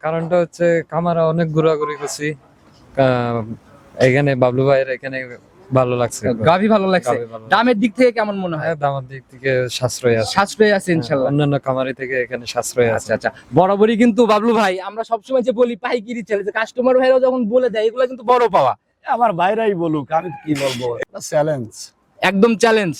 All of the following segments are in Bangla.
কারণটা হচ্ছে খামারে অনেক ঘোরাঘুরি করছি, এখানে বাবলু ভাইয়ের এখানে ভালো লাগছে। গাভী ভালো লাগছে। গাভী ভালো। দামের দিক থেকে কেমন মনে হয়? হ্যাঁ, দামের দিক থেকে সাশ্রয় আছে। সাশ্রয় আছে ইনশাআল্লাহ। অন্যান্য খামারি থেকে এখানে সাশ্রয় আছে। আচ্ছা আচ্ছা, বরাবরই কিন্তু বাবলু ভাই আমরা সবসময় যে বলি পাইকারি চলে, যে কাস্টমার ভাইরাও যখন বলে দেয় এগুলো কিন্তু বড় পাওয়া। আমার ভাইরাই বলুক, আমি কি বলবো, চ্যালেঞ্জ একদম চ্যালেঞ্জ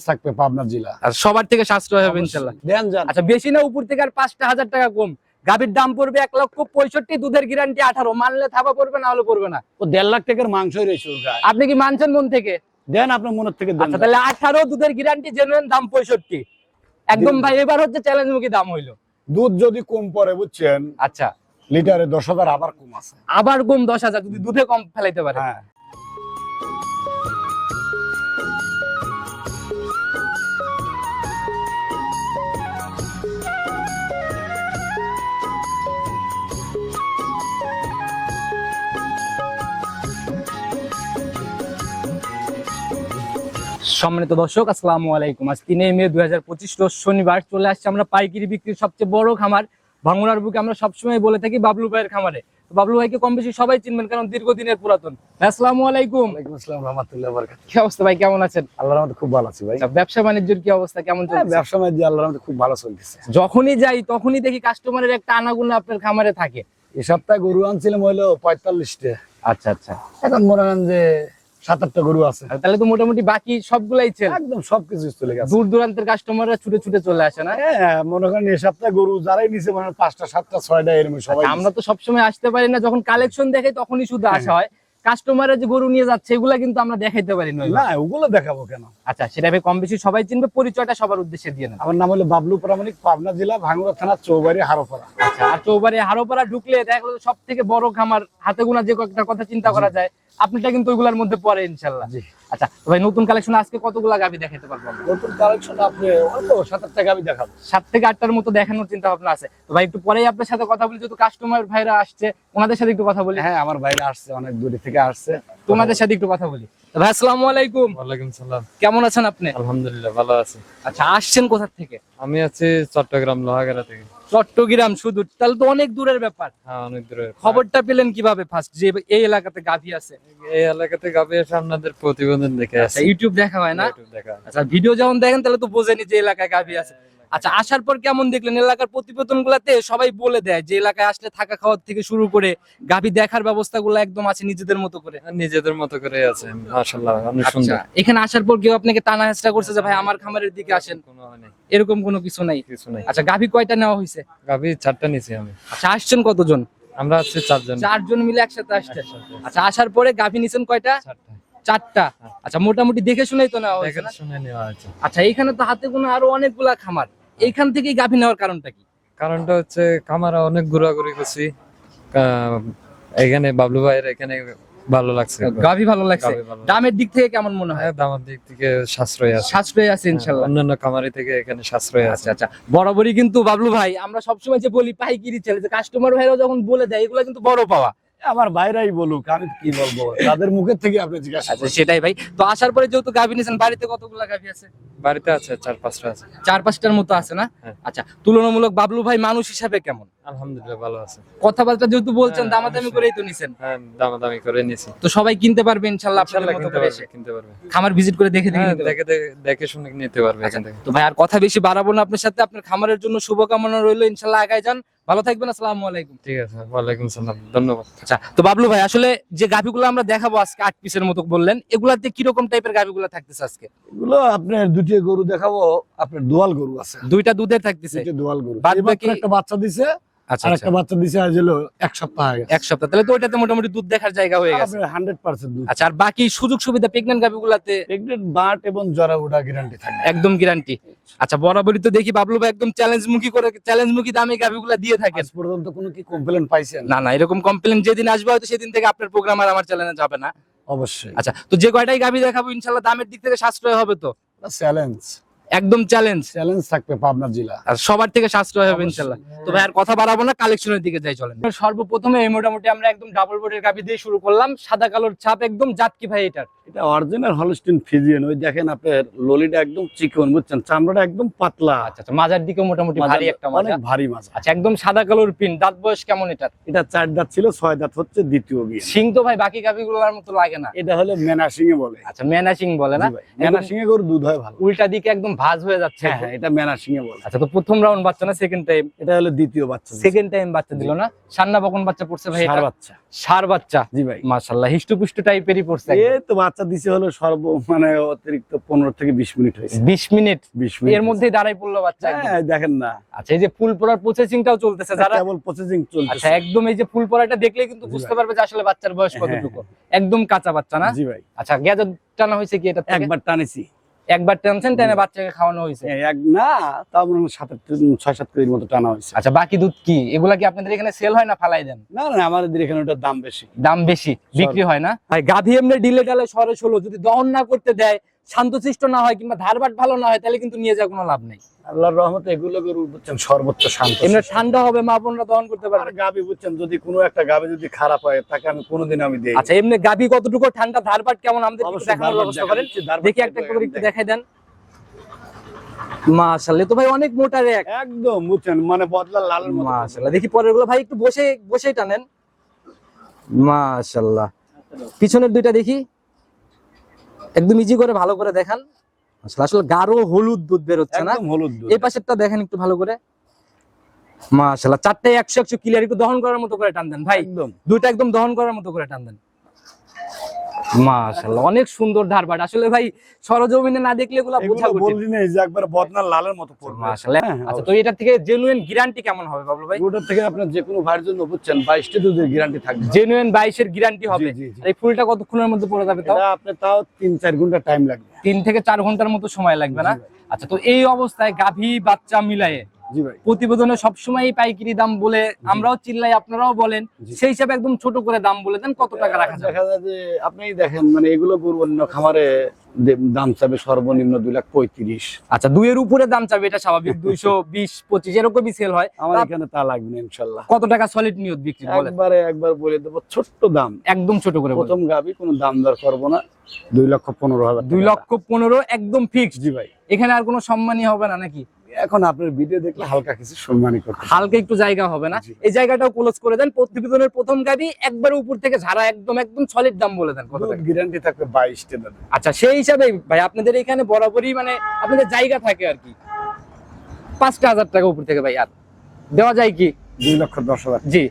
থাকবে পাবনা জেলা। আর সবার থেকে সাশ্রয় হবে ইনশাআল্লাহ। দেন যান। আচ্ছা, বেশি না উপর থেকে আর 5,000 টাকা কম। গাভীর দাম পড়বে 1,65,000, দুধের গ্যারান্টি 18, মানলে থাবা পড়বে, না হলে পড়বে না। ও 1.5 লাখ টাকার মাংসই রয়েছে ওর গায়ে। আপনি কি মানছেন মন থেকে? দেন আপনার মনের থেকে দেন। আচ্ছা, তাহলে 18, দুধের গ্যারান্টি, জেনুইন দাম 65 একদম ভাই। এবার হচ্ছে চ্যালেঞ্জ মুখী দাম হইলো। দুধ যদি কম পড়ে বুঝছেন, আচ্ছা, লিটারে 10,000 আবার কম আছে। আবার কম 10,000 যদি দুধে কম ফেলাইতে পারে। হ্যাঁ, সম্মানিত দর্শক, আসসালামু আলাইকুম। আজ 3 মে 2025 রোজ শনিবার চলে আসছে আমরা পাইকারি বিক্রির সবচেয়ে বড় খামার ভাঙ্গুড়ার বুকে। আমরা সবসময় বলে থাকি বাবলু ভাইয়ের খামারে। তো বাবলু ভাইকে কম বেশি সবাই চিনবেন, কারণ দীর্ঘদিনের পুরাতন। আসসালামু আলাইকুম। ওয়ালাইকুম আসসালাম রাহমাতুল্লাহি ওয়া বারাকাতুহু। কি অবস্থা ভাই, কেমন আছেন? আল্লাহর রহমতে খুব ভালো আছি ভাই। আচ্ছা, ব্যবসা বাণিজ্যের কি অবস্থা, কেমন চলছে? ব্যবসা বাণিজ্য আল্লাহর রহমতে খুব ভালো চলতেছে। যখনই যাই তখনই দেখি কাস্টমারের একটা আনাগোনা আপনার খামারে থাকে। এই সপ্তাহে গরু আনছিলাম হলো 45টা। আচ্ছা আচ্ছা, এখন মনে করেন যে 7-8টা গরু আছে। তাহলে তো মোটামুটি বাকি সবগুলাই ছেলে। একদম সবকিছু চলে গেছে। দূর দূরান্তের কাস্টমাররা ছুটে ছুটে চলে আসে না? হ্যাঁ, মনে করেন এই সপ্তাহে গরু যারাই নিছে মনে হয় 5টা 7টা 6টা এরকম সবাই। আমরা তো সবসময় আসতে পারি না, যখন কালেকশন দেখে তখনই শুধু আসা হয়। কাস্টমাররা যে গরু নিয়ে যাচ্ছে এগুলা কিন্তু আমরা দেখাইতে পারি না। না, ওগুলো দেখাবো কেন? আচ্ছা, সেটা ভাই কম বেশি সবাই চিনবে, পরিচয়টা সবার উদ্দেশ্যে দিয়ে নেন। আমার নাম হলো বাবলু প্রামাণিক, পাবনা জেলা ভাঙ্গুড়া থানা চৌবাড়ি হারোপাড়া। আচ্ছা, আর চৌবাড়ি হারোপাড়া ঢুকলে দেখা গেল সব থেকে বড় খামার, হাতে গোনা যে কয়েকটা কথা চিন্তা করা যায়, আপনারটা কিন্তু ওইগুলার মধ্যে পড়ে ইনশাল্লাহ। জি। আচ্ছা, তো ভাই নতুন কালেকশন আজকে কতগুলা গাভি দেখাতে পারবো আমরা? নতুন কালেকশন আপনি অল্প 7-8টা গাভী দেখাবো। 7 থেকে 8টার মতো দেখানোর চিন্তা ভাবনা আছে। তো ভাই একটু পরেই আপনার সাথে কথা বলি, যেহেতু কাস্টমার ভাইরা আসছে ওনাদের সাথে একটু কথা বলি। হ্যাঁ, আমার ভাইরা আসছে, অনেক দূরে থেকে আসছে, তোমাদের সাথে একটু কথা বলি। তো ভাই আসসালামু আলাইকুম। ওয়ালাইকুম সালাম। কেমন আছেন আপনি? আলহামদুলিল্লাহ ভালো আছি। আচ্ছা, আসছেন কোথা থেকে? আমি আছি চট্টগ্রাম লোহাগাড়া থেকে। চট্টগ্রাম শুধু? তাহলে তো অনেক দূরের ব্যাপার। হ্যাঁ, অনেক দূরে। খবরটা পেলেন কিভাবে ফার্স্ট যে এই এলাকাতে গাভী আছে? এই এলাকাতে গাভী এসে আপনাদের প্রতিবেদন দেখে আচ্ছা, আসছি। ইউটিউব দেখা হয় না? ইউটিউব দেখা। আচ্ছা, ভিডিও যখন দেখেন তাহলে তো বোঝেনি যে এলাকায় গাভী আছে। আচ্ছা, আসার পর কেমন দেখলেন? এলাকার প্রতিবেদন গুলাতে সবাই বলে দেয় যে এলাকায় আসলে থাকা খাওয়ার থেকে শুরু করে গাভী দেখার ব্যবস্থাগুলো একদম আছে নিজেদের মতো করে। নিজেদের মতো করে আছে, মাশাআল্লাহ অনেক আচ্ছা, সুন্দর। এখানে আসার পর কেউ আপনাকে টানা হেঁচড়া করছে যে ভাই আমার খামারের দিকে আসেন? কোনো হয় নাই, এরকম কোনো কিছু নাই? কিছু নাই। আচ্ছা, গাভী কয়টা নেওয়া হয়েছে? গাভী 4টা নিছি আমি। আচ্ছা, আসছেন কতজন? আমরা আছি 4 জন। 4 জন মিলে একসাথে আসছেন। আচ্ছা, আসার পরে গাভী নিছেন কয়টা? 4টা। 4টা। আচ্ছা, মোটামুটি দেখে শুনেই তো নেওয়া হয়েছে দেখে না? শুনে নেওয়া হয়েছে। আচ্ছা, এইখানে তো হাতে গোনা আরো অনেকগুলা খামার, এইখান থেকেই গাভী নেওয়ার কারণটা কি? কারণটা হচ্ছে খামারে অনেক ঘোরাঘুরি করছি, এখানে বাবলু ভাইয়ের এখানে ভালো লাগছে। গাভী ভালো লাগছে। গাভী ভালো। দামের দিক থেকে কেমন মনে হয়? হ্যাঁ, দামের দিক থেকে সাশ্রয় আছে। সাশ্রয় আছে ইনশাআল্লাহ। অন্যান্য খামারি থেকে এখানে সাশ্রয় আছে। আচ্ছা আচ্ছা, বরাবরই কিন্তু বাবলু ভাই আমরা সবসময় যে বলি পাইকারি চলে, যে কাস্টমার ভাইরাও যখন বলে দেয় এগুলো কিন্তু বড় পাওয়া। আমার ভাইরাই বলুক, আমি কি বলবো, তাদের মুখের থেকে আপনি জিজ্ঞাসা আচ্ছা, করুন। সেটাই ভাই। তো আসার পরে যেহেতু গাভী নিছেন, বাড়িতে কতগুলা গাভী আছে? বাড়িতে আছে 4-5টা আছে। 4-5টার মতো আছে না? হ্যাঁ। আচ্ছা, তুলনামূলক বাবলু ভাই মানুষ হিসাবে কেমন? আলহামদুলিল্লাহ ভালো আছে। কথাবার্তা যেহেতু বলছেন হ্যাঁ, দামাদামি অবশ্যই। করেই তো নিছেন, হ্যাঁ, দামাদামি করে নিছি। তো সবাই কিনতে পারবে ইনশাআল্লাহ আপনাদের ইনশাআল্লাহ মতো কিনতে করে পারবে, এসে? কিনতে পারবে। খামার ভিজিট করে দেখে হ্যাঁ, নিতে পারবে। দেখে শুনে নিতে পারবে এখান থেকে। তো ভাই আর কথা বেশি বাড়াবো না আপনার সাথে, আপনার খামারের জন্য শুভকামনা রইলো, ইনশাআল্লাহ আগায় যান, ভালো থাকবেন। আসসালামু আলাইকুম। ঠিক আছে, ওয়ালাইকুম সালাম, ধন্যবাদ। আচ্ছা, তো বাবলু ভাই আসলে যে গাভীগুলো আমরা দেখাবো আজকে 8 পিসের মতো বললেন, এগুলাতে কিরকম টাইপের গাভীগুলো থাকতেছে আজকে? এগুলো আপনার দুটি গরু দেখাবো, আপনার দোয়াল গরু আছে। 2টা দুধের থাকতেছে। দুটি দোয়াল গরু। বাদ এইমাত্র বাকি- একটা বাচ্চা দিছে, আচ্ছা আর আচ্ছা, একটা বাচ্চা দিছে আজ হলো 1 সপ্তাহ আগে। 1 সপ্তাহ, তাহলে তো ওইটাতে মোটামুটি দুধ দেখার জায়গা হয়ে গেছে। আপনার 100% দুধ। আচ্ছা, আর বাকি সুযোগ সুবিধা প্রেগন্যান্ট গাভীগুলাতে প্রেগনেন্ট বাট এবং জরা উডা গ্যারান্টি থাকবে। একদম গ্যারান্টি। আচ্ছা, বরাবরই তো দেখি বাবলু ভাই একদম চ্যালেঞ্জমুখী দামে গাভীগুলা দিয়ে থাকেন। আজ পর্যন্ত কোনো কি কমপ্লেইন পাইছেন? না না, এরকম কমপ্লেন যেদিন আসবে হয়তো সেদিন থেকে আপনার প্রোগ্রাম আর আমার চ্যানেলে যাবে না। অবশ্যই। আচ্ছা, তো যে কয়টাই গাভী দেখাবো ইনশাআল্লাহ দামের দিক থেকে সাশ্রয় হবে তো? চ্যালেঞ্জ একদম চ্যালেঞ্জ থাকবে পাবনা জেলা। আর সবার থেকে সাশ্রয় হবে অবশ্যই। ইনশাআল্লাহ। তো ভাই আর কথা বাড়াবো না, কালেকশনের দিকে যাই চলেন। সর্বপ্রথমে এই মোটামুটি আমরা একদম ডাবল বডির গাভী দিয়ে শুরু করলাম, সাদা কালোর ছাপ, একদম জাত কি ভাই এটার? এটা অরিজিনাল হলস্টিন ফ্রিজিয়ান। ওই দেখেন আপনার ললিটা একদম চিকন, বুঝছেন, চামড়াটা একদম পাতলা। আচ্ছা আচ্ছা, মাজার দিকে মোটামুটি ভারী একটা মাজা। অনেক ভারী মাজা। আচ্ছা, একদম সাদা কালোর পিন। দাঁত বয়স কেমন এটার? এটা 4 দাঁত ছিল, 6 দাঁত হচ্ছে দ্বিতীয় বিয়ে। সিং তো ভাই বাকি গাভীগুলোর মতো লাগে না। এটা হলো মেনাসিং এ বলে। আচ্ছা, মেনা সিং বলে না? মেনাসিং এ গরু দুধ হয় ভালো। উল্টা দিকে একদম ভাঁজ হয়ে যাচ্ছে। হ্যাঁ হ্যাঁ, এটা মেনাসিং এ বলে। আচ্ছা, তো প্রথম রাউন্ড বাচ্চা না সেকেন্ড টাইম? এটা হলো দ্বিতীয় বাচ্চা। সেকেন্ড টাইম বাচ্চা দিল না? সান্না বকন বাচ্চা পড়ছে ভাই ষাঁড় এটা? বাচ্চা। ষাঁড় বাচ্চা। জি ভাই। মাশাআল্লাহ, হিষ্টপুষ্ট টাইপেরই পড়ছে। এই তো বাচ্চা দিছে হলো সর্ব মানে অতিরিক্ত 15 থেকে 20 মিনিট হয়েছে। 20 মিনিট? 20 মিনিট এর মধ্যেই দাঁড়াই পড়লো বাচ্চা একদম। হ্যাঁ, দেখেন না। আচ্ছা, এই যে ফুল পড়ার প্রসেসিংটাও চলতেছে যারা। কেবল প্রসেসিং চলছে। আচ্ছা, একদম এই যে ফুল পড়াটা দেখলে কিন্তু জি বুঝতে ভাই। পারবে যে আসলে বাচ্চার বয়স হ্যাঁ, কতটুকু। একদম কাঁচা বাচ্চা না? জি ভাই। আচ্ছা, গেজা টানা হয়েছে কি এটা? একবার টানেছি। একবার টানছেন, টেনে বাচ্চাকে খাওয়ানো হয়েছে? এক না, তাও মনে হয় 6-7 কেজির মতো টানা হয়েছে। আচ্ছা, বাকি দুধ কি এগুলা কি আপনাদের এখানে সেল হয় না ফালাই দেন? না না, আমাদের এখানে ওটার দাম বেশি। দাম বেশি, বিক্রি হয় না? ভাই গাভী এমনি ডিলে ডালে সরে ষোলো যদি দহন না করতে দেয়, শান্তশিষ্ট না হয়, কিংবা ধারবাট ভালো না হয়, তাহলে কিন্তু নিয়ে যাওয়ার কোনো লাভ নেই। আল্লাহর রহমতে এগুলো গরু বুঝছেন সর্বোচ্চ শান্ত। এমনি ঠান্ডা হবে, মা বোনরা দহন করতে আর পারবে। গাবি বুঝছেন, যদি কোনো একটা গাবি যদি খারাপ হয়, তাকে আমি কোনোদিন আমি দেই। আচ্ছা, এমনি গাভী কতটুকু ঠান্ডা, ধারবাট কেমন, আমাদের একটু অবশ্যই দেখানোর ব্যবস্থা করেন। ধারবাট দেখি একটা করে একটু দেখাই দেন। মাশাআল্লাহ, তো ভাই অনেক মোটা রেক। একদম বুঝছেন, মানে বদলা লালের মতো। মাশাআল্লাহ, দেখি পরের গুলো ভাই একটু বসে বসেই টানেন। মাশাআল্লাহ, পিছনের দুইটা দেখি, একদম ইজি করে ভালো করে দেখান। মাশাআল্লাহ, আসলে গাঢ় হলুদ দুধ বের হচ্ছে না? একদম হলুদ দুধ। এই পাশেরটা দেখেন একটু ভালো করে। মাশাআল্লাহ, চারটায় 100 ক্লিয়ার, একটু দহন করার মতো করে টান দেন ভাই। একদম দুইটা একদম দহন করার মতো করে টান দেন। মাশাআল্লাহ, অনেক সুন্দর ধারবাট। আসলে ভাই সরজমিনে না দেখলে এগুলা বোঝা এগুলো কঠিন। বললি না, এই যে একবার বদনা লালের মতো পড়বে। মাশাআল্লাহ। হ্যাঁ, আচ্ছা, তো এটা থেকে জেনুইন গ্যারান্টি কেমন হবে বাবলু ভাই? ওটার থেকে আপনার যে কোনো ভাইয়ের জন্য বুঝছেন 22টা দুধের গ্যারান্টি থাকবে। জেনুইন 22 এর গ্যারান্টি হবে। জি, জি। আর এই ফুলটা কতক্ষণের মধ্যে পড়ে যাবে তাও? এটা আপনি তাও 3-4 ঘন্টা টাইম লাগবে। 3 থেকে 4 ঘন্টার মতো সময় লাগবে না? জি ভাই। আচ্ছা, তো এই অবস্থায় গাভী বাচ্চা মিলায়ে জি ভাই। প্রতিবেদনে সবসময় পাইকারি দাম বলে আমরাও চিল্লাই, আপনারাও বলেন, জি। সেই হিসাবে একদম ছোট করে দাম বলে দেন, কত টাকা রাখা যাবে? দেখা যায় যে আপনি দেখেন, মানে এগুলো গরু অন্য খামারে দাম চাবে সর্বনিম্ন 2,35,000। আচ্ছা, দুইয়ের উপরে দাম চাবে, এটা স্বাভাবিক। 220-25 এরকমই সেল হয়। আমার তা এখানে তা লাগবে না ইনশাল্লাহ। কত টাকা সলিড নিয়ত বিক্রি বলেন? একবার বলে দেবো, ছোট্ট দাম, একদম ছোট করে বলেন। প্রথম গাবি কোনো দাম দর করবো না, 2,15,000। 2,15,000 একদম ফিক্সড। জি ভাই। এখানে আর কোনো সম্মানই হবে না নাকি? এখন আপনার ভিডিও দেখলে হালকা কিছু সম্মানই করতে হবে। হালকা একটু জায়গা হবে না? জি। এই জায়গাটাও ক্লোজ করে দেন। প্রতিবেদনের প্রথম গাবি একবার উপর থেকে ঝাড়া, একদম একদম সলিড দাম বলে দেন কত টাকা? গ্যারান্টি থাকবে 22টা দাম। আচ্ছা, সেই হিসাবে ভাই আপনাদের এখানে বরাবরই মানে আপনাদের জায়গা থাকে আর কি, 5,000 টাকা উপর থেকে ভাই আর দেওয়া যায় কি? 2,10,000। জি।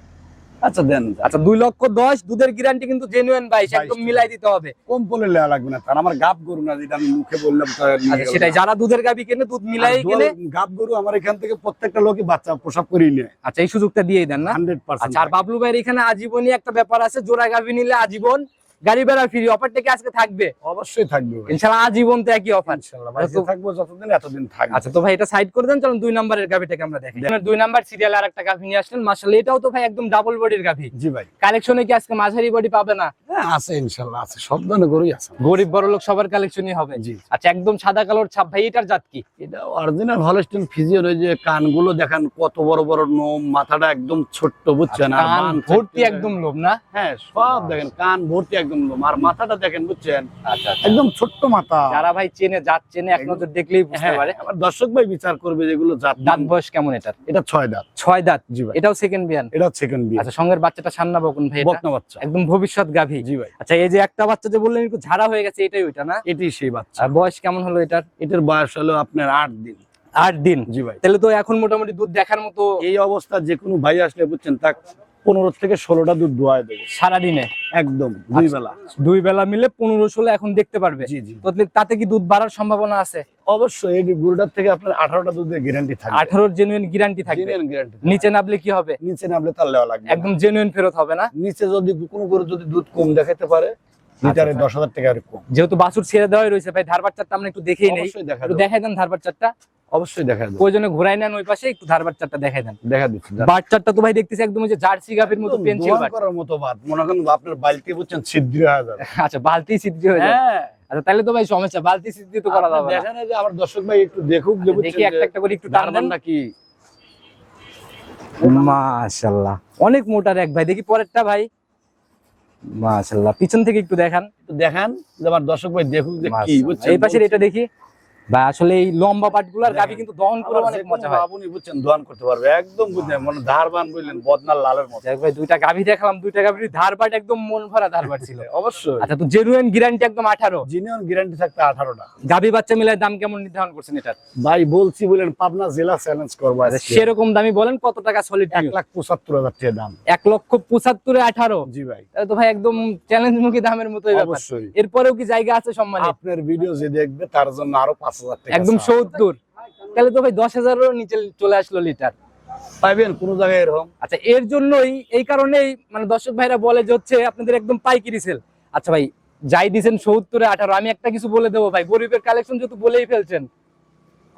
আচ্ছা দেন। আচ্ছা, 2,10,000 দুধের গ্যারান্টি কিন্তু জেনুইন 22, একদম 22 মিলাই দিতে হবে। কম বলে লেওয়া লাগবে না, কারণ আমার গাব গরু না, যেটা আমি মুখে বললাম তো আর নিয়ে আচ্ছা, গেল সেটাই, না। যারা দুধের গাবি কেনে দুধ মিলাই আর কেনে। গাব গরু আমার এখান থেকে প্রত্যেকটা লোকই বাচ্চা প্রসব করিয়ে নেয় আচ্ছা, এই সুযোগটা দিয়েই দেন না? 100%। আচ্ছা, আর বাবলু ভাইয়ের এখানে আজীবনই একটা ব্যাপার আছে, জোড়া গাবি নিলে আজীবন গাড়ি ভাড়া ফ্রি। অফারটা কি আজকে থাকবে? অবশ্যই থাকবে ভাই। ইনশাআল্লাহ আজীবন তো একই অফার। ইনশাআল্লাহ ভাই, যে থাকবো যতদিন এতদিন থাকবে। আচ্ছা, তো ভাই এটা সাইড করে দেন, চলুন 2 নম্বরের গাভিটাকে আমরা দেখি। 2 নাম্বার সিরিয়ালে আরেকটা গাভি নিয়ে আসলেন। মাশাআল্লাহ, এটাও তো ভাই একদম ডাবল বডির গাভি। জি ভাই। কালেকশনে কি আজকে মাঝারি বডি পাবে না? হ্যাঁ আছে, ইনশাআল্লাহ আছে, সব ধরনের গরুই আছে। গরিব বড় লোক সবার কালেকশনই হবে। জি। আচ্ছা, একদম সাদা কালোর ছাপ। ভাই এটার জাত কি? এটা অরিজিনাল হলস্টিন ফ্রিজিয়ান। ওই যে কানগুলো দেখেন কত বড় বড় নোম, মাথাটা একদম ছোট্ট, বুঝছেন, আর কান বান ভর্তি চারটে একদম লোভ না? হ্যাঁ সব দেখেন, কান ভর্তি একদম লোম, আর মাথাটা দেখেন, বুঝছেন, আচ্ছা, একদম ছোট্ট মাথা। যারা ভাই চেনে, জাত চেনে, এক নজর দেখলেই বুঝতে হ্যাঁ, পারে। আবার দর্শক ভাই বিচার করবে যেগুলো জাত। দাঁত বয়স কেমন এটার? এটা 6 দাঁত। 6 দাঁত। জি ভাই। এটাও সেকেন্ড বিয়ান? এটা সেকেন্ড বিয়ে। আচ্ছা, সঙ্গের বাচ্চাটা সান্না বকুন ভাই, এটা বকনা বাচ্চা। একদম ভবিষ্যৎ গাভী। জি ভাই। আচ্ছা, এই যে একটা বাচ্চা যে বললেন একটু ঝাড়া হয়ে গেছে, এটাই ওইটা না? এটাই সেই বাচ্চা। আর বয়স কেমন হলো এটার? এটার বয়স হলো আপনার 8 দিন। 8 দিন। জি ভাই। তাহলে তো এখন মোটামুটি দুধ দেখার মতো। এই অবস্থা যে কোনো ভাই আসলে, বুঝছেন, তা 15 থেকে 16টা দুধ দোয়ায় দেবে সারাদিনে একদম 2 বেলা। 2 বেলা মিলে 15-16 এখন দেখতে পারবে। জি জি। তো তাতে কি দুধ বাড়ার সম্ভাবনা আছে? অবশ্যই এই গরুটার থেকে আপনার 18টা দুধের গ্যারান্টি থাকবে। 18 জেনুইন গ্যারান্টি থাকবে। Genuine guarantee. নিচে নামলে কি হবে? নিচে নামলে তার লেওয়া লাগবে না। একদম জেনুইন ফেরত হবে না? নিচে যদি কোনো গরু যদি দুধ কম দেখাতে পারে, লিটারে 10,000 টাকা আর কম। যেহেতু বাছুর ছেড়ে দেওয়াই রয়েছে ভাই, ধারবার চারটা আমরা একটু দেখেই নেই। অবশ্যই দেখা একটু যাবে। দেখাই দেন ধারবার চারটা। অবশ্যই দেখা যাবে, প্রয়োজনে ঘোরাই নেন ওই পাশে, একটু ধার বাচ্চাটা দেখাই দেন। দেখা দিচ্ছি। বাচ্চাটা তো ভাই দেখতেছি একদম ওই যে জার্সি গাভীর মতো পেন্সিল দোয়ান বাট। করার মতো বাট, মনে করেন আপনার বালতি বুঝছেন ছিদ্র হয়ে যাবে। আচ্ছা বালতি সিদ্ধি হয়ে যায়। হ্যাঁ আচ্ছা তাহলে তো ভাই সমস্যা, বালতি সিদ্ধি তো করা যাবে না। দেখেন এই যে আমার দর্শক ভাই একটু দেখুক, যে বুঝছেন দেখি একটা একটা করে একটু টান দেন নাকি। মাশাআল্লাহ অনেক মোটার এক ভাই, দেখি পরেরটা ভাই। মাশাআল্লাহ পিছন থেকে একটু দেখান। একটু দেখান যে আমার দর্শক ভাই দেখুক যে কি মাশাআল্লাহ। বুঝছেন। এই পাশের এটা দেখি ভাই, আসলে এই লম্বা পাটগুলার গাভী কিন্তু দহন করে অনেক মজা হয়। আপনি বুঝছেন দোয়ান করতে পারবে একদম, বুঝছেন মানে ধারবান বললেন বদনার লালের মতো। যাক ভাই দুইটা গাভী দেখালাম, দুইটা গাভীর ধার বাট একদম মন ভরা ধার বাট ছিল। অবশ্যই আচ্ছা তো জেনুইন গ্যারান্টি একদম 18, জিনিয়ন গ্যারান্টি থাকতে 18টা। গাভী বাচ্চা মিলায় দাম কেমন নির্ধারণ করছেন এটার? ভাই বলছি বলেন পাবনা জেলা চ্যালেঞ্জ করবো আজকে। সেরকম দামি বলেন, কত টাকা সলিড? 1,75,000 টাকা দাম। 1,75,000 এ 18? জি ভাই তাহলে তো ভাই একদম চ্যালেঞ্জ মুখী দামের মতোই ব্যাপার। অবশ্যই। এরপরেও কি জায়গা আছে সম্মানে? আপনার ভিডিও যে দেখবে তার জন্য আরো 5,000 টাকা একদম ছাড়। 70? তাহলে তো ভাই 10,000-এরও নিচে চলে আসলো লিটার। পাইবেন কোন জায়গায় এরকম। আচ্ছা এর জন্যই, এই কারণেই মানে দর্শক ভাইরা বলে যে হচ্ছে আপনাদের একদম পাইকারি সেল। আচ্ছা ভাই যাই দিছেন 70-এ 18, আমি একটা কিছু বলে দেবো ভাই, গরিবের কালেকশন যেহেতু বলেই ফেলছেন।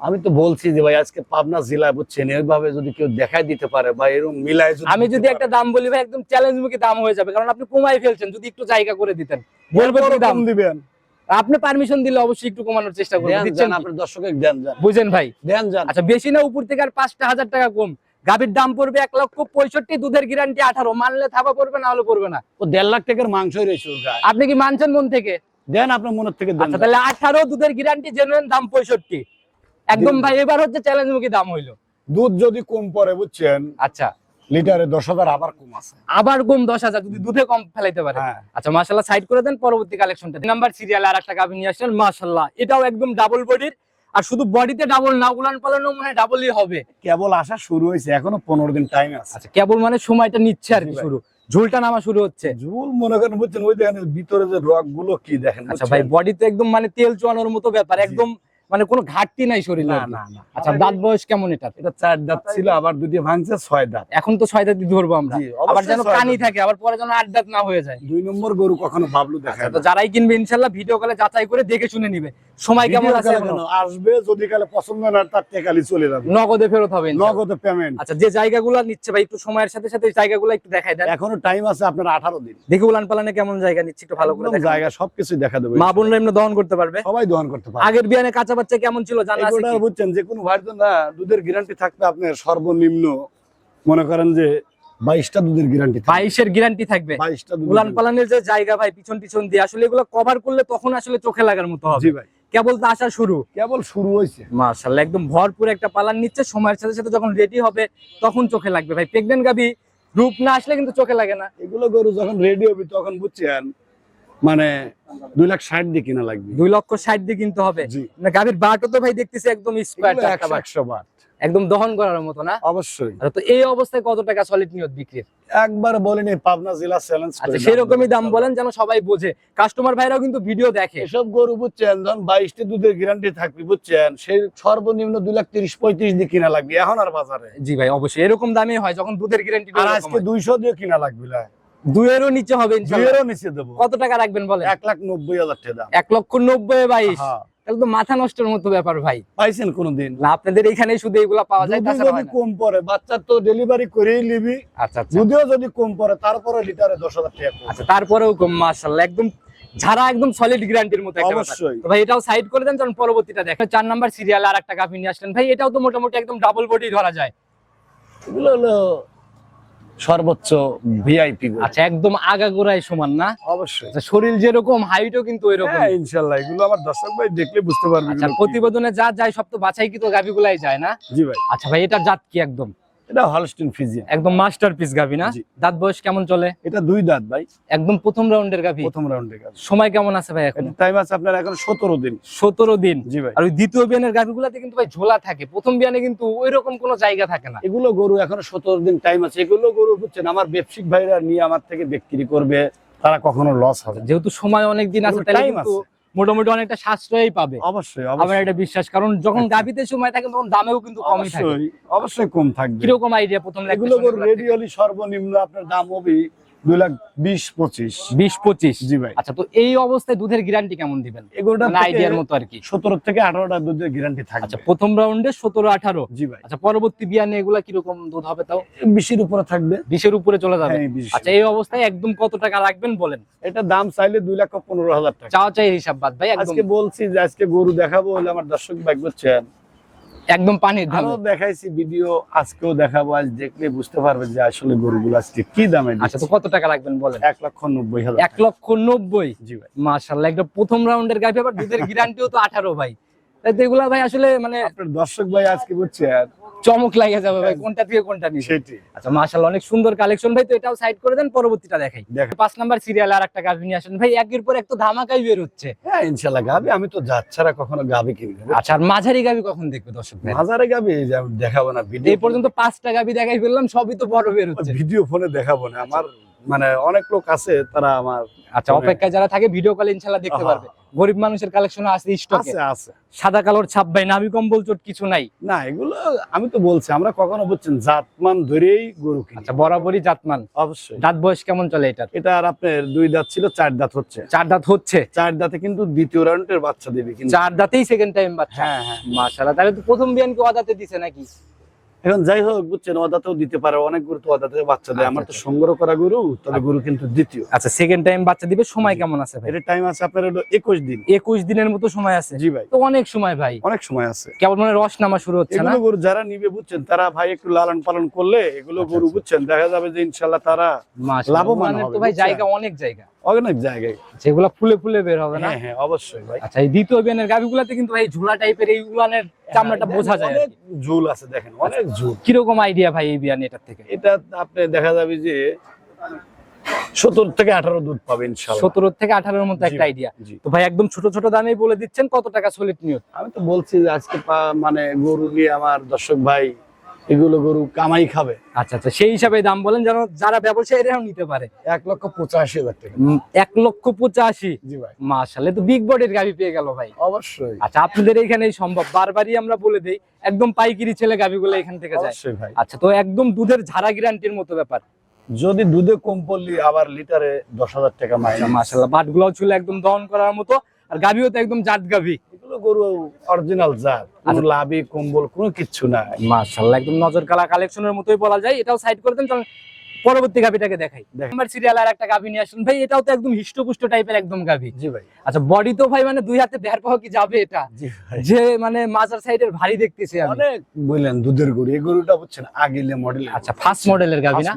আমি তো বলছি যে ভাই আজকে পাবনা জেলায় বুঝছেন এইভাবে যদি কেউ দেখাই দিতে পারে বা এরকম মিলায় আমি দিতে যদি পারে, একটা দাম বলি ভাই একদম চ্যালেঞ্জ মুখী দাম হয়ে যাবে, কারণ আপনি কমাই ফেলছেন। যদি একটু জায়গা করে দিতেন, বলবো কি দাম কম দিবেন। আপনি পারমিশন দিলে অবশ্যই একটু কমানোর চেষ্টা করবেন। দেন দিচ্ছেন দেন কি? আপনার দর্শকের দেন যান বুঝেন ভাই? দেন যান। আচ্ছা বেশি না, উপর থেকে আর 5,000 টাকা কম। গাভীর দাম পড়বে 1,65,000, দুধের গ্যারান্টি 18, মানলে থাবা পড়বে, না হলে পড়বে না। ও 1.5 লাখ টাকার মাংসই রয়েছে ওর গায়ে। আপনি কি মানছেন মন থেকে? দেন আপনার মনের থেকে দেন। আচ্ছা তাহলে 18, দুধের গ্যারান্টি, জেনুইন দাম 65 একদম ভাই। এবার হচ্ছে চ্যালেঞ্জ মুখী দাম হইলো। দুধ যদি কম পড়ে বুঝছেন আচ্ছা লিটারে 10,000 আবার কম আছে। আবার কম 10,000 যদি দুধে কম ফেলাইতে পারে। হ্যাঁ। আচ্ছা মাশাআল্লাহ সাইড করে দেন, পরবর্তী কালেকশনটা। নাম্বার সিরিয়ালে আর একটা গাভী নিয়ে আসছেন মাশাআল্লাহ, এটাও একদম ডাবল বডির। আর শুধু বডিতে ডাবল না, উলান পালানো মনে হয় ডাবলই হবে। কেবল আসা শুরু হয়েছে, এখনো 15 দিন টাইম আছে। আচ্ছা কেবল মানে সময়টা নিচ্ছে আর কি, জি ভাই। শুরু ঝুলটা নামা শুরু হচ্ছে। ঝুল মনে করেন বুঝছেন, ওই দেখেন ভিতরে যে রক গুলো কি দেখেন। আচ্ছা ভাই বডি তো একদম মানে তেল চুয়ানোর মতো ব্যাপার, জি। একদম মানে কোনো ঘাটতি নাই শরীরে। না না না। আচ্ছা দাঁত বয়স কেমন এটা? এটা 4 দাঁত ছিল, আবার দুটি ভাঙছে 6 দাঁত। এখন তো 6 দাঁতই ধরবো আমরা, জি, অবশ্যই আবার যেন 6 কানি দাঁত। থাকে, আবার পরে যেন 8 দাঁত না হয়ে যায়। 2 নম্বর গরু কখনো বাবলু দেখায় তো না। যারাই কিনবে ইনশাআল্লাহ ভিডিও কলে যাচাই করে দেখে শুনে নিবে। সময় কেমন ভিডিও আছে কলে এখনো? কেন? আসবে যদি কালে পছন্দ না তার টেকালি চলে যাবে, নগদে ফেরত হবে ইনশাআল্লাহ। নগদ পেমেন্ট। আচ্ছা যে জায়গাগুলো নিচ্ছে ভাই একটু সময়ের সাথে সাথে জায়গাগুলো একটু দেখাই দেন। এখনো টাইম আছে আপনার 18 দিন। দেখি উলান পালানে কেমন জায়গা নিচ্ছে একটু ভালো করে একদম দেখান। জায়গা সবকিছু দেখা দেবে, মা বোনরা এমনি দহন করতে পারবে। সবাই দহন করতে পারে। আগের বিয়ানে কাঁচা বাচ্চা কেমন ছিল জানা আছে এগুলো কি? বুঝছেন যে কোনো ভাইয়ের জন্য দুধের গ্যারান্টি থাকবে আপনার সর্বনিম্ন মনে করেন যে 22টা দুধের গ্যারান্টি 22-এর গ্যারান্টি থাকবে। 22টা দুধ। উলান পালানের যে জায়গা ভাই পিছন পিছন দিয়ে, আসলে এগুলো কভার করলে তখন আসলে চোখে লাগার মতো হবে। জি ভাই কেবল তো আসা শুরু। কেবল শুরু হয়েছে। মাশাআল্লাহ একদম ভরপুর একটা পালান নিচ্ছে, সময়ের সাথে সাথে যখন রেডি হবে তখন চোখে লাগবে ভাই। প্রেগন্যান্ট গাভী রূপ না আসলে কিন্তু চোখে লাগে না। এগুলো গরু যখন রেডি হবে তখন বুঝছেন মানে 2,60,000 দিয়ে কিনা লাগবে। 2,60,000 দিয়ে কিনতে হবে। জি। না গাভীর বাটও তো ভাই দেখতেছি একদম স্কয়ার, এগুলো 100 বাট একদম দহন করার মতো না? অবশ্যই। আচ্ছা, তো এই অবস্থায় কত টাকা সলিড নিয়ত বিক্রির? একবার বলেনি পাবনা জেলা চ্যালেঞ্জ করে আচ্ছা সেরকমই দাম বলেন যেন সবাই বোঝে, কাস্টমার ভাইরাও কিন্তু ভিডিও দেখে। এসব গরু বুঝছেন যখন 22টা দুধের গ্যারান্টি থাকবে বুঝছেন সেই সর্বনিম্ন 2,30,35 দিয়ে কিনা লাগবে এখন আর বাজারে। জি ভাই অবশ্যই এরকম দামই হয় যখন দুধের গ্যারান্টি। আর আজকে 200 দিয়ে কিনা লাগবে না, 2-এরও নিচে হবে ইনশাআল্লাহ। 2-এরও নিচে দেবো। কত টাকা রাখবেন বলেন? 1,90,000 টাকা দাম। 1,90,022। হ্যাঁ। তাহলে তো মাথা নষ্টের মতো ব্যাপার ভাই। পাইছেন কোনদিন? না আপনাদের এখানে শুধু এগুলা পাওয়া যায়, দুধে তাছাড়া যদি হয় না। কম পড়ে বাচ্চা তো ডেলিভারি করেই নিবি, আচ্ছা আচ্ছা দুধেও যদি কম পড়ে তারপরে লিটারে 10,000 টাকা কম। আচ্ছা তারপরেও কম মাশাআল্লাহ একদম ঝাড়া একদম সলিড গ্যারান্টির মতো একটা ব্যাপার। অবশ্যই। তো ভাই এটাও সাইড করে দেন যখন পরবর্তীটা দেখেন। 4 নাম্বার সিরিয়ালে আর একটা গাভী নিয়ে আসলেন ভাই, এটাও তো মোটামুটি একদম ডাবল বডি ধরা যায়। এগুলো হলো সর্বোচ্চ ভিআইপি গরু। আচ্ছা একদম আগাগোড়ায় সমান না? অবশ্যই। আচ্ছা শরীর যেরকম হাইটও কিন্তু এরকম। হ্যাঁ ইনশাআল্লাহ এগুলো আমার দর্শক ভাই দেখলে বুঝতে পারবে। আচ্ছা এগুলো কি। প্রতিবেদনে যা যায় সব তো বাছাই কি তো গাভীগুলাই যায় না? জি ভাই আচ্ছা ভাই এটা জাত কি? একদম এটা হলস্টিন ফ্রিজিয়ান, একদম মাস্টারপিস গাভী না? জি। দাঁত বয়স কেমন চলে? এটা 2 দাঁত ভাই, একদম প্রথম রাউন্ডের গাভী। প্রথম রাউন্ডে গেছে। সময় কেমন আছে ভাই এখন? টাইম আছে আপনার এখন 17 দিন। 17 দিন। জি ভাই। আর ওই দ্বিতীয় বিয়ানের গাভীগুলাতে কিন্তু ভাই ঝোলা থাকে, প্রথম বিয়ানে কিন্তু ওইরকম কোনো জায়গা থাকে না। এগুলো গরু এখনো 17 দিন টাইম আছে। এগুলো গরু বুঝছেন আমার ব্যবসায়িক ভাইরা নিয়ে আমার থেকে বিক্রি করবে, তারা কখনো লস হবে না। যেহেতু সময় অনেক দিন আছে এগুলো তাহলে time কিন্তু আছে। মোটামুটি অনেকটা সাশ্রয়ই পাবে। অবশ্যই আমার অবশ্যই এটা বিশ্বাস, কারণ যখন গাভীতে সময় থাকে তখন দামেও কিন্তু কমই থাকে। অবশ্যই অবশ্যই কম থাকবে। কিরকম আইডিয়া প্রথম এগুলো গরু রেডি হলে সর্বনিম্ন আপনার দাম হবে 2,20,25 20-25 জি ভাই। আচ্ছা, তো এই অবস্থায় দুধের গ্যারান্টি কেমন দিবেন? এগুলোটা আইডিয়ার মতো আর কি। 17 থেকে 18টা দুধের গ্যারান্টি আচ্ছা, থাকবে। প্রথম রাউন্ডে 17-18। জি ভাই। আচ্ছা, পরবর্তী বিয়ানে এগুলা কিরকম দুধ হবে তাও? 20 এর উপরে থাকবে। 20-এর উপরে চলে যাবে। হ্যাঁ, 20 আচ্ছা, এই অবস্থায় একদম কত টাকা রাখবেন বলেন? এটা দাম চাইলে 2,15,000 টাকা। চাওয়া চাই হিসাব বাদ ভাই, একদম আজকে বলছি যে আজকে গরু দেখাবো বলে আমার দর্শক ভাই বুঝছেন, একদম পানির দাম। আরো দেখাইছি ভিডিও, আজকেও দেখাবো। আজ দেখলে বুঝতে পারবে যে আসলে গরুগুলো আজকে কি দামে আচ্ছা, তো কত টাকা রাখবেন বলেন? 1,90,000। 1,90,000। জি ভাই। মাশাআল্লাহ, একটা প্রথম রাউন্ডের গাভী, আবার দুধের গ্যারান্টিও তো 18 ভাই। তাই তো এগুলা ভাই আসলে মানে আপনার দর্শক ভাই আজকে বুঝছেন চমক লাগে যাবে ভাই, কোনটা থেকে কোনটা নিবে। সেটি। আচ্ছা, মাশাআল্লাহ, অনেক সুন্দর কালেকশন ভাই। তো এটাও সাইড করে দেন, পরবর্তীটা দেখাই। দেখেন। 5 নাম্বার সিরিয়ালে আর একটা গাভী নিয়ে আসেন ভাই, একের পর এক তো ধামাকাই বের হচ্ছে। হ্যাঁ ইনশাআল্লাহ গাবি, আমি তো জাত ছাড়া কখনো গাবি কিনবো না। আচ্ছা, আর মাঝারি গাভী কখন দেখবে দর্শক ভাই? বাজারে গাবি এই যে আমি দেখাবো না ভিডিও, এই পর্যন্ত 5টা গাভী দেখাই ফেললাম, সবই তো বড় বের হচ্ছে। ভিডিও ফোনে দেখাবো না। আমার মানে অনেক লোক আছে তারা আমার আচ্ছা, অপেক্ষায় যারা থাকে ভিডিও কলে ইনশাআল্লাহ দেখতে পারবে। গরিব মানুষের কালেকশন আছে স্টকে। আছে আছে সাদা কালোর ছাপ ভাই, নাভি কম্বল চোট কিছু নাই। না, এগুলো আমি তো বলছি আমরা কখনো বুঝছেন জাতমান ধরেই গরু কিনি। আচ্ছা, বরাবরই জাতমান। অবশ্যই। দাঁত বয়স কেমন চলে এটার? এটা আর আপনার 2 দাঁত ছিল, 4 দাঁত হচ্ছে। 4 দাঁত হচ্ছে। 4 দাঁতে কিন্তু দ্বিতীয় রাউন্ডের বাচ্চা দেবে কিন্তু। 4 দাঁতেই সেকেন্ড টাইম বাচ্চা। হ্যাঁ হ্যাঁ। মাশাআল্লাহ, তাহলে তো প্রথম বিয়ান কি অদাতে দিছে নাকি? এখন যাই হোক বুঝছেন, অদাতেও দিতে পারে, অনেক গরু তো অদাতে বাচ্চা দেয়। আমার তো সংগ্রহ করা গরু, তবে গরু কিন্তু দ্বিতীয়। আচ্ছা, সেকেন্ড টাইম বাচ্চা দিবে, সময় কেমন আছে ভাই? এর টাইম আছে আপনার হলো 21 দিন। 21 দিনের মতো সময় আছে। জি ভাই, তো অনেক সময় ভাই, অনেক সময় আছে। কেবল মানে রস নামা শুরু হচ্ছে না? এগুলো গরু যারা নিবে বুঝছেন, তারা ভাই একটু লালন পালন করলে এগুলো গরু বুঝছেন দেখা যাবে যে ইনশাআল্লাহ তারা মাশাআল্লাহ, লাভবান মানে হবে, তো ভাই বুঝছেন? জায়গা অনেক জায়গা, অনেক জায়গায়। যেগুলো ফুলে ফুলে বের হবে না? হ্যাঁ হ্যাঁ অবশ্যই ভাই। আচ্ছা, এই দ্বিতীয় বিয়ানের গাভিগুলাতে কিন্তু ভাই ঝোলা টাইপের এইগুলানের চামড়াটা বোঝা যায় আর অনেক কি। ঝুল আছে, দেখেন অনেক ঝুল। কিরকম আইডিয়া ভাই এই বিয়ান এটার থেকে? এটা আপনি দেখা যাবে যে 17 থেকে 18 দুধ পাবে ইনশাআল্লাহ। 17 থেকে 18-এর মতো জি, একটা আইডিয়া। জি। তো ভাই একদম ছোট ছোট দামেই বলে দিচ্ছেন, কত টাকা সলিড নিয়ত? আমি তো বলছি যে আজকে মানে গরু নিয়ে আমার দর্শক ভাই এগুলো গরু কামাই খাবে। আচ্ছা আচ্ছা, সেই হিসাবে দাম বলেন যেন যারা ব্যবসায়ীরাও নিতে পারে। 1,85,000 টাকা। 1,85,000। জি ভাই। মাশাআল্লাহ, তো বিগ বডির গাভি পেয়ে গেল ভাই। অবশ্যই আচ্ছা, আপনাদের এইখানেই সম্ভব, বারবারই আমরা বলে দেই, একদম পাইকারি ছেলে গাভিগুলো এখান থেকে যায়। অবশ্যই ভাই। আচ্ছা, তো একদম দুধের ঝাড়া গ্যারান্টির মতো ব্যাপার। যদি দুধে কম পড়লি আবার লিটারে 10,000 টাকা মাইনাস। মাশাআল্লাহ, বাটগুলো ছিল একদম দহন করার মতো, আর গাভিও তো একদম জাত গাভি। এগুলো গরু অরিজিনাল জাত, কোনো লাভি কম্বল কোনো কিচ্ছু নাই। মাশাআল্লাহ, একদম নজর কালা কালেকশনের মতোই বলা যায়। এটাও সাইড করে দেন, চলুন পরবর্তী গাভিটাকে দেখাই। দেখেন। নাম্বার সিরিয়াল আর একটা গাভি নিয়ে আসুন ভাই, এটাও তো একদম হিষ্টপুষ্ট টাইপের একদম গাভি। জি ভাই। আচ্ছা, বডি তো ভাই মানে 2 হাতে বের পাওয়া কি যাবে এটা? জি ভাই। যে মানে মাজার সাইডের ভারী দেখতেছি আমি। অনেক বললেন দুধের গরু, এই গরুটা বুঝছেন আগিলে মডেল। আচ্ছা, ফার্স্ট মডেলের গাভি না?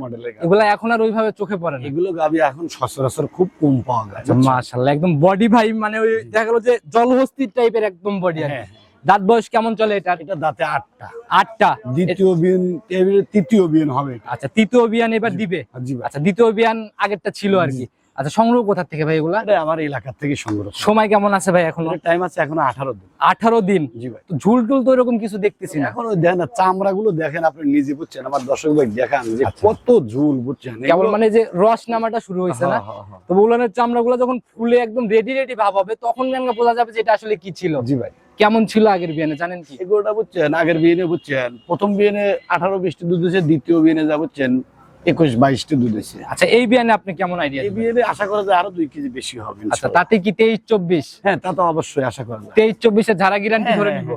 এগুলা এখন আর ওইভাবে চোখে পড়ে না। এগুলো গাভি এখন সচরাচর খুব কম পাওয়া যায়। মাশাআল্লাহ, একদম বডি ভাই মানে ওই দেখা গেল যে জলহস্তির টাইপের একদম বডি আর কি। হ্যাঁ। দাঁত বয়স কেমন চলে এটার? এটা দাঁতে 8টা। 8টা। দ্বিতীয় বিয়ন, এবারে তৃতীয় বিয়ন হবে এটা। আচ্ছা, তৃতীয় বিয়ান এবার দিবে। জি ভাই। আচ্ছা, দ্বিতীয় বিয়ান আগেরটা ছিল আর কি। আচ্ছা, সংগ্রহ কোথা থেকে ভাই এগুলা? এটা আমার এলাকা থেকে সংগ্রহ। সময় কেমন আছে ভাই এখনো? টাইম আছে এখনো 18 দিন। 18 দিন। জি ভাই। তো ঝুল টুল তো এরকম কিছু দেখতেছি না। এখন ওই দেখেন না, চামড়া গুলো দেখেন, আপনি নিজে বুঝছেন, আমার দর্শক ভাই দেখান যে কত ঝুল বুঝছেন। কেবল মানে যে রস নামাটা শুরু হয়েছে না? হ্যাঁ, হ্যাঁ। তো উলানের চামড়াগুলো যখন ফুলে একদম রেডি রেডি ভাব হবে, তখন জানগা বোঝা যাবে যে এটা আসলে কি ছিল। জি ভাই। কেমন ছিল আগের বিয়ানে জানেন কি? এগুলোটা বুঝছেন আগের বিয়েনে বুঝছেন, প্রথম বিয়েনে 18-20টি দুধ হয়েছে, দ্বিতীয় বিয়েনে যা বুঝছেন 21-22টি দুধ হয়েছে। আচ্ছা, এই বিয়ানে আপনি কেমন আইডিয়া? এই বিয়েনে আশা করা যায় আরো 2 কেজি বেশি হবে আচ্ছা, ইনশাআল্লাহ। তাতে কি 23-24? হ্যাঁ তা তো অবশ্যই আশা করা যায়। 23-24 এর ঝাড়া গ্যারান্টি ধরে নিব।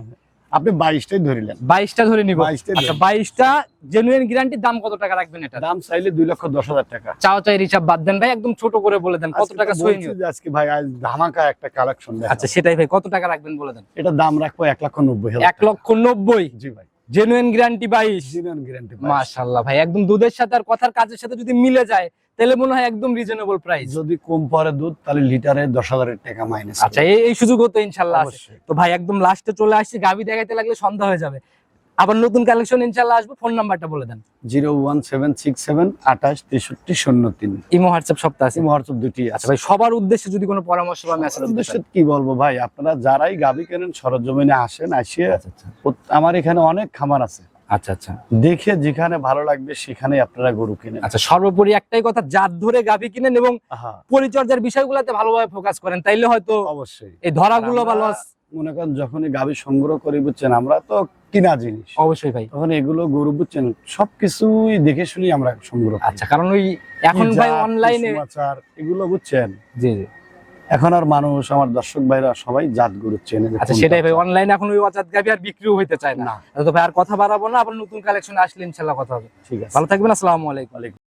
আপনি 22টাই ধরিলেন। 22টা ধরে নিব। 22 আচ্ছা, 22টা জেনুইন গ্যারান্টির দাম কত টাকা রাখবেন এটা? দাম চাইলে 2,10,000 টাকা। চাও চাই হিসাব বাদ দেন ভাই, একদম ছোট করে বলে দেন কত আজকে টাকা তো সই বলছি নিও। যে আজকে ভাই আজ ধামাকা একটা কালেকশন দেখাবো। আচ্ছা, সেটাই ভাই, কত টাকা রাখবেন বলে দেন। এটা দাম রাখবো 1,90,000 1,90,000। জি ভাই। Genuine guarantee 22। জিনান গ্যারান্টি। মাশাআল্লাহ ভাই, একদম দুধের সাথে আর কথার কাজের সাথে যদি মিলে যায়, তাহলে মনে হয় একদম রিজনেবল প্রাইস। যদি কম পড়ে দুধ তাহলে লিটারে 10,000 টাকা মাইনাস। আচ্ছা, এই সুযোগও তো ইনশাআল্লাহ আছে। অবশ্যই। তো ভাই একদম লাস্টে চলে আসছি, গাবি দেখাইতে লাগলে সন্ধ্যা হয়ে যাবে। আবার নতুন কালেকশন ইনশাআল্লাহ আসবে। ফোন নাম্বারটা বলে দেন। 01767 ইমো হোয়াটসঅ্যাপ সবটা আছে। হোয়াটসঅ্যাপ দুটি আছে। আচ্ছা ভাই, সবার উদ্দেশ্যে যদি কোনো পরামর্শ বা মেসেজ দিতে উদ্দেশ্য চান। কি বলবো ভাই, আপনারা যারাই গাবি কেনেন সরজমিনে আসেন, আসিয়ে আচ্ছা আচ্ছা আমার এখানে অনেক খামার আছে, আচ্ছা আচ্ছা দেখে যেখানে ভালো লাগবে সেখানে আপনারা গরু কিনেন। আচ্ছা, সর্বোপরি একটাই কথা, জাত ধরে গাভী কিনেন এবং হ্যাঁ পরিচর্যার বিষয়গুলোতে ভালোভাবে ফোকাস করেন, তাইলে হয়তো অবশ্যই। এই ধরাগুলো বা লস মনে করেন যখনই গাভী সংগ্রহ করি বুঝছেন, আমরা তো কিনা জিনিস, অবশ্যই ভাই। তখন এগুলো গরু বুঝছেন সবকিছুই দেখে শুনি আমরা সংগ্রহ করি। আচ্ছা, কারণ ওই এখন কি ভাই জাত, কি অনলাইনে, সমাচার, এগুলো বুঝছেন। জি জি, এখন আর মানুষ, আমার দর্শক ভাইরা সবাই জাত গরু চেনে। আচ্ছা সেটাই ভাই, অনলাইনে এখন ওই অজাত গাভী আর বিক্রিও হইতে চায় না। না। তো ভাই আর কথা বাড়াবো না, আবার নতুন কালেকশন আসলে ইনশাআল্লাহ কথা হবে। ঠিক আছে, ভালো থাকবেন, আসসালামু আলাইকুম।